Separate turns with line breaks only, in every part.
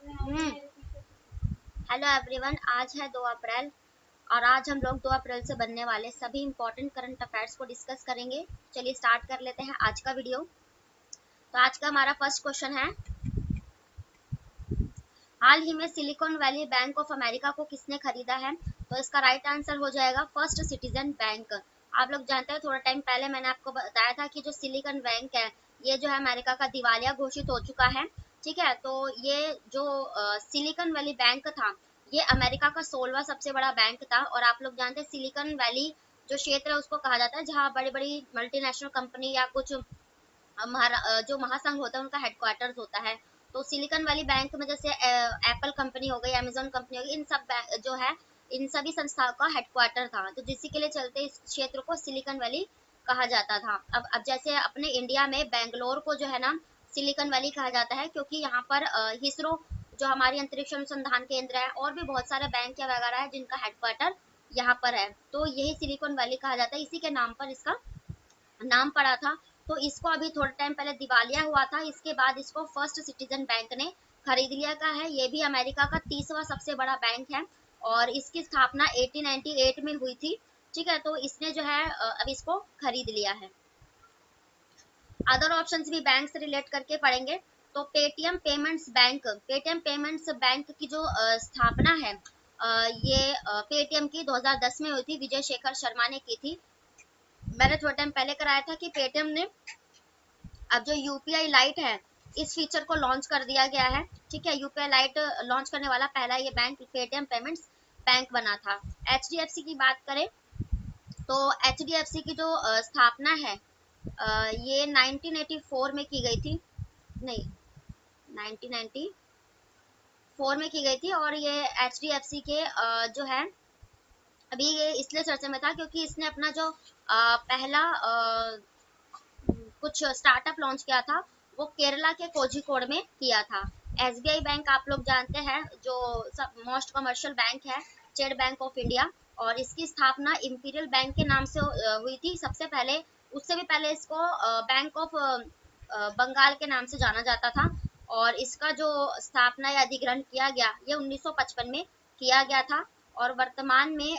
Hello everyone, आज है 2 अप्रैल और आज हम लोग 2 अप्रैल से बनने वाले सभी इंपॉर्टेंट करंट अफेयर्स को डिस्कस करेंगे। चलिए स्टार्ट कर लेते हैं आज का वीडियो। तो आज का हमारा फर्स्ट क्वेश्चन है, हाल ही में silicon valley bank of America को किसने खरीदा है? तो इसका राइट आंसर हो जाएगा फर्स्ट सिटीजन बैंक। आप लोग जानते हैं, थोड़ा टाइम पहले मैंने आपको बताया था कि जो सिलिकॉन बैंक है ये जो है अमेरिका का दिवालिया घोषित हो चुका है। ठीक है, तो ये जो सिलिकॉन वैली बैंक था ये अमेरिका का 16वां सबसे बड़ा बैंक था। और आप लोग जानते हैं सिलिकॉन वैली जो क्षेत्र है उसको कहा जाता है जहाँ बड़ी बड़ी मल्टीनेशनल कंपनी या कुछ जो महासंघ होता है उनका हेडक्वार्टर्स होता है। तो सिलिकॉन वैली बैंक में जैसे एप्पल कंपनी हो गई, अमेजोन कंपनी हो गई, इन सब जो है इन सभी संस्थाओं का हेडक्वार्टर था। तो जिसी के लिए चलते इस क्षेत्र को सिलिकॉन वैली कहा जाता था। अब जैसे अपने इंडिया में बेंगलोर को जो है ना सिलिकॉन वैली कहा जाता है, क्योंकि यहाँ पर हिसरो जो हमारी अंतरिक्ष अनुसंधान केंद्र है और भी बहुत सारे बैंक या वगैरह है जिनका हेडक्वार्टर यहाँ पर है। तो यही सिलिकॉन वैली कहा जाता है, इसी के नाम पर इसका नाम पड़ा था। तो इसको अभी थोड़े टाइम पहले दिवालिया हुआ था, इसके बाद इसको फर्स्ट सिटीजन बैंक ने खरीद लिया का है। ये भी अमेरिका का 30वां सबसे बड़ा बैंक है और इसकी स्थापना 1898 में हुई थी। ठीक है, तो इसने जो है अब इसको खरीद लिया है। अदर ऑप्शंस भी बैंक से रिलेट करके पढ़ेंगे। तो Paytm payments bank, Paytm payments bank की जो स्थापना है ये पेटीएम की 2010 में हुई थी, विजय शेखर शर्मा ने की थी। मैंने थोड़ा टाइम पहले कराया था कि पेटीएम ने अब जो यूपीआई लाइट है इस फीचर को लॉन्च कर दिया गया है। ठीक है, यूपीआई लाइट लॉन्च करने वाला पहला ये बैंक पेटीएम पेमेंट्स बैंक बना था। एचडीएफसी की बात करें तो एचडीएफसी की जो स्थापना है ये 1984 में की गई थी, नहीं 1994 में की गई थी। और ये एचडीएफसी के जो है अभी ये इसलिए चर्चा में था क्योंकि इसने अपना जो पहला कुछ स्टार्टअप लॉन्च किया था वो केरला के कोझिकोड में किया था। एसबीआई बैंक आप लोग जानते हैं जो सब मोस्ट कमर्शियल बैंक है, स्टेट बैंक ऑफ इंडिया। और इसकी स्थापना इंपीरियल बैंक के नाम से हुई थी सबसे पहले। उससे भी पहले इसको बैंक ऑफ बंगाल के नाम से जाना जाता था। और इसका जो स्थापना या अधिग्रहण किया गया ये 1955 में किया गया था। और वर्तमान में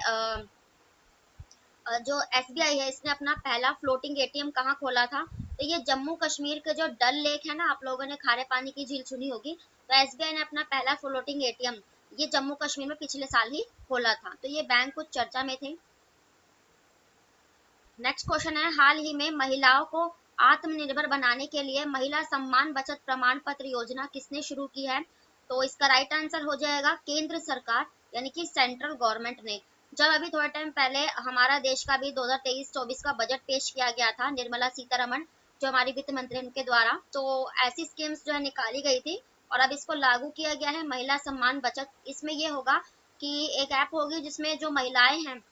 जो एसबीआई है इसने अपना पहला फ्लोटिंग एटीएम कहाँ खोला था? तो ये जम्मू कश्मीर के जो डल लेक है ना, आप लोगों ने खारे पानी की झील सुनी होगी, तो एसबीआई ने अपना पहला फ्लोटिंग एटीएम ये जम्मू कश्मीर में पिछले साल ही खोला था। तो ये बैंक कुछ चर्चा में थे। नेक्स्ट क्वेश्चन है, हाल ही में महिलाओं को आत्मनिर्भर बनाने के लिए महिला सम्मान बचत प्रमाण पत्र योजना किसने शुरू की है? तो इसका राइट आंसर हो जाएगा केंद्र सरकार, यानी कि सेंट्रल गवर्नमेंट ने। जब अभी थोड़ा टाइम पहले हमारा देश का भी 2023-24 का बजट पेश किया गया था निर्मला सीतारमण जो हमारी वित्त मंत्री उनके द्वारा, तो ऐसी स्कीम्स जो है निकाली गई थी और अब इसको लागू किया गया है महिला सम्मान बचत। इसमें ये होगा कि एक ऐप होगी जिसमें जो महिलाएं हैं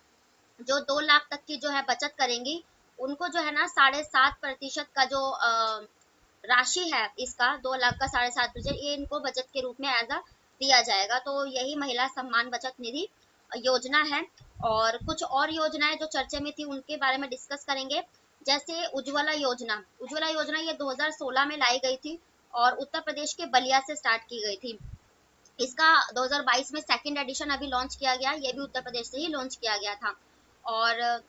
जो 2 लाख तक की जो है बचत करेंगी उनको जो है ना 7.5% का जो राशि है इसका 2 लाख का 7.5% ये इनको बचत के रूप में एज अ दिया जाएगा। तो यही महिला सम्मान बचत निधि योजना है। और कुछ और योजनाएं जो चर्चे में थी उनके बारे में डिस्कस करेंगे, जैसे उज्ज्वला योजना। उज्ज्वला योजना ये 2016 में लाई गई थी और उत्तर प्रदेश के बलिया से स्टार्ट की गई थी। इसका 2022 में सेकंड एडिशन अभी लॉन्च किया गया, ये भी उत्तर प्रदेश से ही लॉन्च किया गया था। और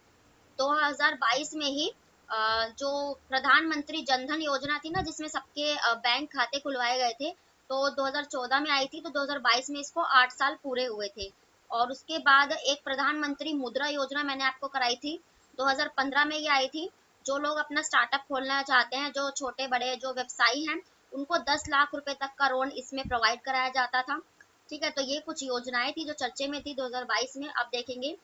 2022 में ही जो प्रधानमंत्री जनधन योजना थी ना जिसमें सबके बैंक खाते खुलवाए गए थे, तो 2014 में आई थी, तो 2022 में इसको 8 साल पूरे हुए थे। और उसके बाद एक प्रधानमंत्री मुद्रा योजना मैंने आपको कराई थी, 2015 में ये आई थी। जो लोग अपना स्टार्टअप खोलना चाहते हैं, जो छोटे बड़े जो व्यवसायी हैं, उनको 10 लाख रुपए तक का लोन इसमें प्रोवाइड कराया जाता था। ठीक है, तो ये कुछ योजनाएं थी जो चर्चे में थी 2022 में। अब देखेंगे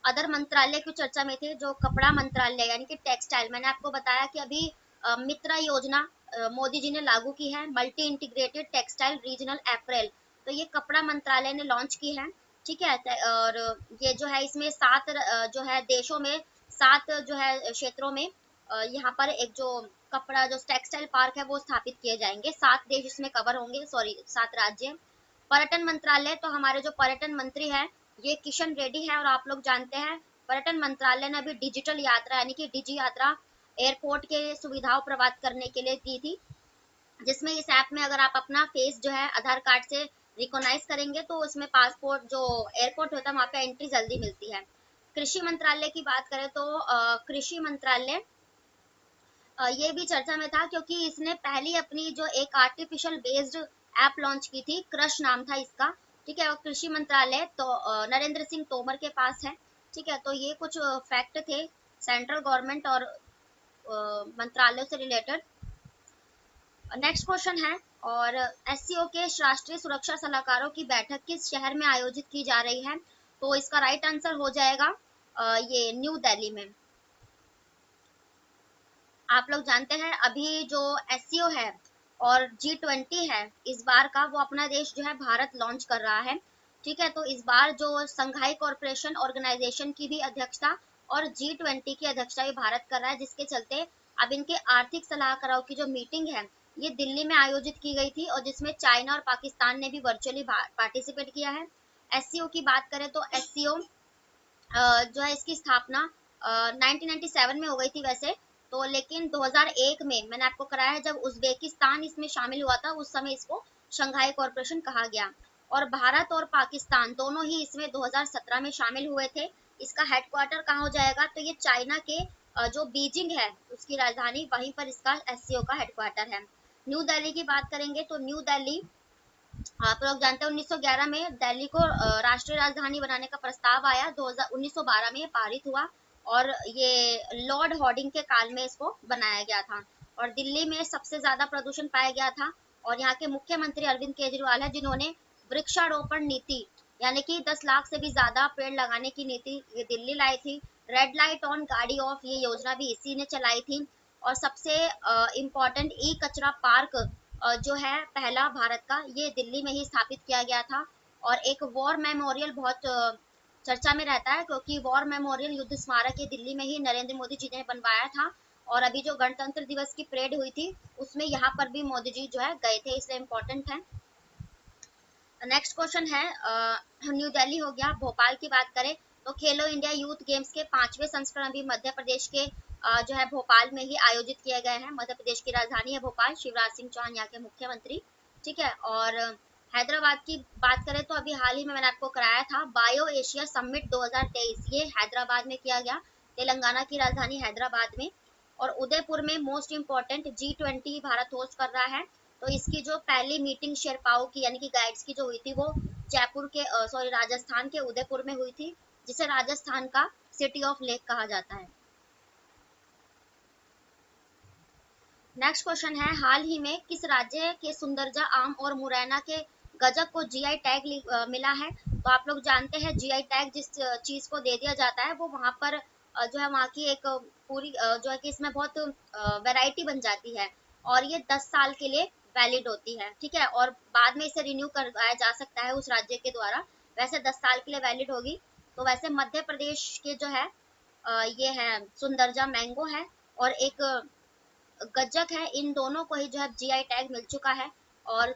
अदर मंत्रालय की चर्चा में थे, जो कपड़ा मंत्रालय यानी कि टेक्सटाइल। मैंने आपको बताया कि अभी मित्रा योजना मोदी जी ने लागू की है, मल्टी इंटीग्रेटेड टेक्सटाइल रीजनल अप्रैल। तो ये कपड़ा मंत्रालय ने लॉन्च की है। ठीक है, और ये जो है इसमें 7 जो है देशों में 7 जो है क्षेत्रों में यहाँ पर एक जो कपड़ा जो टेक्सटाइल पार्क है वो स्थापित किए जाएंगे। 7 देश इसमें कवर होंगे, सॉरी 7 राज्य। पर्यटन मंत्रालय, तो हमारे जो पर्यटन मंत्री है ये किशन रेड्डी है। और आप लोग जानते हैं पर्यटन मंत्रालय ने अभी डिजिटल यात्रा यानी कि डिजी यात्रा एयरपोर्ट के सुविधाओं प्रदान करने के लिए दी थी। जिसमें इस ऐप में अगर आप अपना फेस जो है आधार कार्ड से रिकॉग्नाइज करेंगे तो उसमें पासपोर्ट जो एयरपोर्ट होता है वहाँ पे एंट्री जल्दी मिलती है। कृषि मंत्रालय की बात करें तो कृषि मंत्रालय ये भी चर्चा में था क्योंकि इसने पहली अपनी जो एक आर्टिफिशियल बेस्ड ऐप लॉन्च की थी, क्रश नाम था इसका। ठीक है, और कृषि मंत्रालय तो नरेंद्र सिंह तोमर के पास है। ठीक है, तो ये कुछ फैक्ट थे सेंट्रल गवर्नमेंट और मंत्रालयों से रिलेटेड। नेक्स्ट क्वेश्चन है, और एससीओ के राष्ट्रीय सुरक्षा सलाहकारों की बैठक किस शहर में आयोजित की जा रही है? तो इसका राइट आंसर हो जाएगा ये न्यू दिल्ली में। आप लोग जानते हैं अभी जो एससीओ है और G20 है, इस बार का वो अपना देश जो है भारत लॉन्च कर रहा है। ठीक है, तो इस बार जो संघाई कॉरपोरेशन ऑर्गेनाइजेशन की भी अध्यक्षता और G20 की अध्यक्षता भी भारत कर रहा है, जिसके चलते अब इनके आर्थिक सलाहकारों की जो मीटिंग है ये दिल्ली में आयोजित की गई थी, और जिसमें चाइना और पाकिस्तान ने भी वर्चुअली पार्टिसिपेट किया है। एससीओ की बात करें तो एससीओ जो है इसकी स्थापना 1997 में हो गई थी वैसे तो, लेकिन 2001 में मैंने आपको कराया है जब उज्बेकिस्तान इसमें शामिल हुआ था, उस समय इसको शंघाई कॉरपोरेशन कहा गया। और भारत और पाकिस्तान दोनों ही इसमें 2017 में शामिल हुए थे। इसका हेडक्वार्टर कहाँ हो जाएगा? तो ये चाइना के जो बीजिंग है उसकी राजधानी, वहीं पर इसका एससीओ का हेडक्वार्टर है। न्यू दिल्ली की बात करेंगे तो न्यू दिल्ली, आप लोग जानते हैं 1911 में दिल्ली को राष्ट्रीय राजधानी बनाने का प्रस्ताव आया, 1912 में ये पारित हुआ, और ये लॉर्ड हॉर्डिंग के काल में इसको बनाया गया था। और दिल्ली में सबसे ज्यादा प्रदूषण पाया गया था, और यहाँ के मुख्यमंत्री अरविंद केजरीवाल है जिन्होंने वृक्षारोपण नीति यानी कि 10 लाख से भी ज्यादा पेड़ लगाने की नीति ये दिल्ली लाई थी। रेड लाइट ऑन गाड़ी ऑफ ये योजना भी इसी ने चलाई थी। और सबसे इम्पोर्टेंट ई कचरा पार्क जो है पहला भारत का, ये दिल्ली में ही स्थापित किया गया था। और एक वॉर मेमोरियल बहुत चर्चा में रहता है क्योंकि वॉर मेमोरियल युद्ध स्मारक ये दिल्ली में ही नरेंद्र मोदी जी ने बनवाया था। और अभी जो गणतंत्र दिवस की परेड हुई थी उसमें यहाँ पर भी मोदी जी जो है गए थे, इसलिए इम्पोर्टेंट है। नेक्स्ट क्वेश्चन है, न्यू दिल्ली हो गया। भोपाल की बात करें तो खेलो इंडिया यूथ गेम्स के 5वें संस्करण भी मध्य प्रदेश के जो है भोपाल में ही आयोजित किए गए हैं। मध्य प्रदेश की राजधानी है भोपाल, शिवराज सिंह चौहान यहाँ के मुख्यमंत्री। ठीक है, और हैदराबाद की बात करें तो अभी हाल ही में मैंने आपको कराया था बायो एशिया समिट 2023, ये हैदराबाद में किया गया, तेलंगाना की राजधानी हैदराबाद में। और उदयपुर में most important G20 Bharat host कर रहा है। तो इसकी जो पहली मीटिंग शेरपाओ की यानी कि गाइड्स की जो हुई थी वो जयपुर के सॉरी राजस्थान के उदयपुर में हुई थी, जिसे राजस्थान का सिटी ऑफ लेक कहा जाता है। नेक्स्ट क्वेश्चन है, हाल ही में किस राज्य के सुंदरजा आम और मुरैना के गजक को जीआई टैग मिला है? तो आप लोग जानते हैं जीआई टैग जिस चीज को दे दिया जाता है वो वहां पर जो है वहाँ की एक पूरी जो है कि इसमें बहुत वैरायटी बन जाती है, और ये 10 साल के लिए वैलिड होती है। ठीक है, और बाद में इसे रिन्यू करवाया जा सकता है उस राज्य के द्वारा। वैसे 10 साल के लिए वैलिड होगी। तो वैसे मध्य प्रदेश के जो है ये है सुंदरजा मैंगो है, और एक गज्जक है, इन दोनों को ही जो है जीआई टैग मिल चुका है। और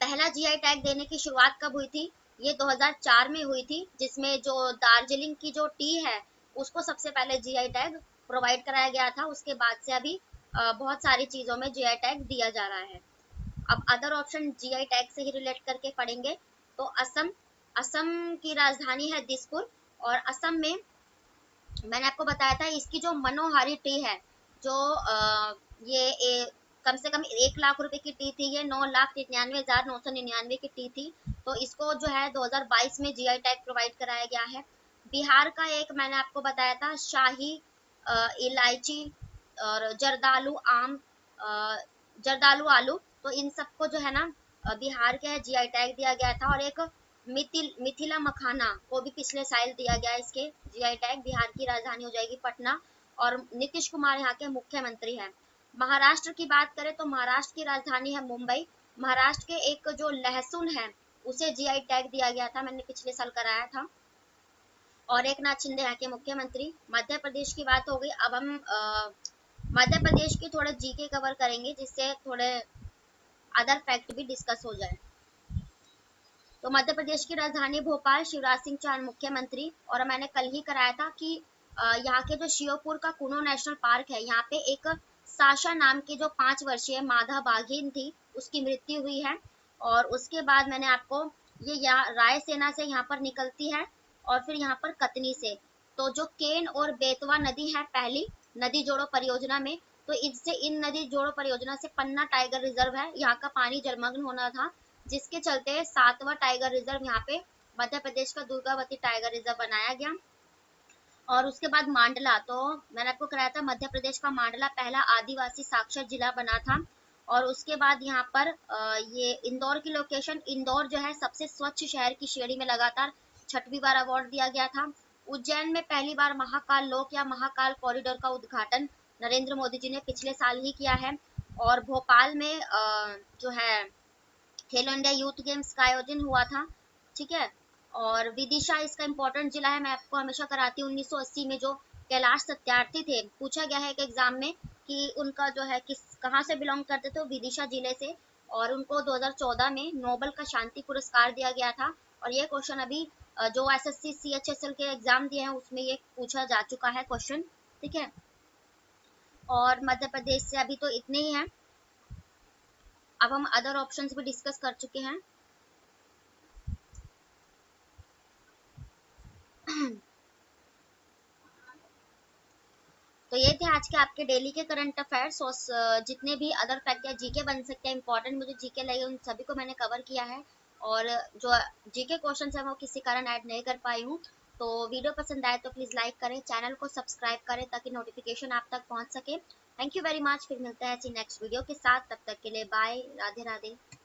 पहला जीआई टैग देने की शुरुआत कब हुई थी? ये 2004 में हुई थी, जिसमें जो दार्जिलिंग की जो टी है उसको सबसे पहले जीआई टैग प्रोवाइड कराया गया था। उसके बाद से अभी बहुत सारी चीजों में जीआई टैग दिया जा रहा है। अब अदर ऑप्शन जीआई टैग से ही रिलेट करके पढ़ेंगे तो असम, असम की राजधानी है दिसपुर। और असम में मैंने आपको बताया था इसकी जो मनोहारी टी है, जो ये कम से कम 1 लाख रुपए की टी थी, ये 9,99,999 की टी थी। तो इसको जो है 2022 में जीआई टैग प्रोवाइड कराया गया है। बिहार का एक मैंने आपको बताया था शाही इलायची और जर्दालू आम, अ, जर्दालू आलू, तो इन सबको जो है ना बिहार के जीआई टैग दिया गया था। और एक मिथिला मखाना को भी पिछले साल दिया गया इसके जीआई टैग। बिहार की राजधानी हो जाएगी पटना, और नीतीश कुमार यहाँ के मुख्यमंत्री हैं। महाराष्ट्र की बात करें तो महाराष्ट्र की राजधानी है मुंबई। महाराष्ट्र के एक जो लहसुन है उसे जीआई टैग दिया गया था, मैंने पिछले साल कराया था। और एक नाथ शिंदे यहाँ के मुख्यमंत्री। मध्य प्रदेश की बात हो गई, अब हम मध्य प्रदेश की थोड़े जीके कवर करेंगे जिससे थोड़े अदर फैक्ट भी डिस्कस हो जाए। तो मध्य प्रदेश की राजधानी भोपाल, शिवराज सिंह चौहान मुख्यमंत्री। और मैंने कल ही कराया था कि यहाँ के जो श्योपुर का कुनो नेशनल पार्क है, यहाँ पे एक साशा नाम की जो 5 वर्षीय माधा बाघिन थी उसकी मृत्यु हुई है। और उसके बाद मैंने आपको ये यहाँ रायसेना से यहाँ पर निकलती है और फिर यहाँ पर कतनी से, तो जो केन और बेतवा नदी है पहली नदी जोड़ो परियोजना में, तो इससे इन नदी जोड़ो परियोजना से पन्ना टाइगर रिजर्व है, यहाँ का पानी जलमग्न होना था, जिसके चलते 7वां टाइगर रिजर्व यहाँ पे मध्य प्रदेश का दुर्गावती टाइगर रिजर्व बनाया गया। और उसके बाद मांडला, तो मैंने आपको कराया था मध्य प्रदेश का मांडला पहला आदिवासी साक्षर जिला बना था। और उसके बाद यहाँ पर ये इंदौर की लोकेशन, इंदौर जो है सबसे स्वच्छ शहर की श्रेणी में लगातार 6वीं बार अवार्ड दिया गया था। उज्जैन में पहली बार महाकाल लोक या महाकाल कॉरिडोर का उद्घाटन नरेंद्र मोदी जी ने पिछले साल ही किया है। और भोपाल में जो है खेलो इंडिया यूथ गेम्स का आयोजन हुआ था, ठीक है। और विदिशा इसका इंपॉर्टेंट जिला है, मैं आपको हमेशा कराती हूँ। 1980 में जो कैलाश सत्यार्थी थे, पूछा गया है एक एग्जाम में कि उनका जो है किस कहाँ से बिलोंग करते थे, विदिशा जिले से, और उनको 2014 में नोबेल का शांति पुरस्कार दिया गया था। और ये क्वेश्चन अभी जो एसएससी सीएचएसएल के एग्जाम दिए हैं उसमें ये पूछा जा चुका है क्वेश्चन, ठीक है। और मध्य प्रदेश से अभी तो इतने ही हैं, अब हम अदर ऑप्शंस भी डिस्कस कर चुके हैं। तो ये थे आज के आपके डेली के करंट अफेयर्स, और जितने भी अदर फैक्ट या जीके बन सकते हैं इंपॉर्टेंट मुझे जीके लगे उन सभी को मैंने कवर किया है। और जो जीके क्वेश्चन है वो किसी कारण ऐड नहीं कर पाई हूँ। तो वीडियो पसंद आए तो प्लीज़ लाइक करें, चैनल को सब्सक्राइब करें ताकि नोटिफिकेशन आप तक पहुँच सके। थैंक यू वेरी मच, फिर मिलते हैं ऐसी नेक्स्ट वीडियो के साथ, तब तक के लिए बाय, राधे राधे।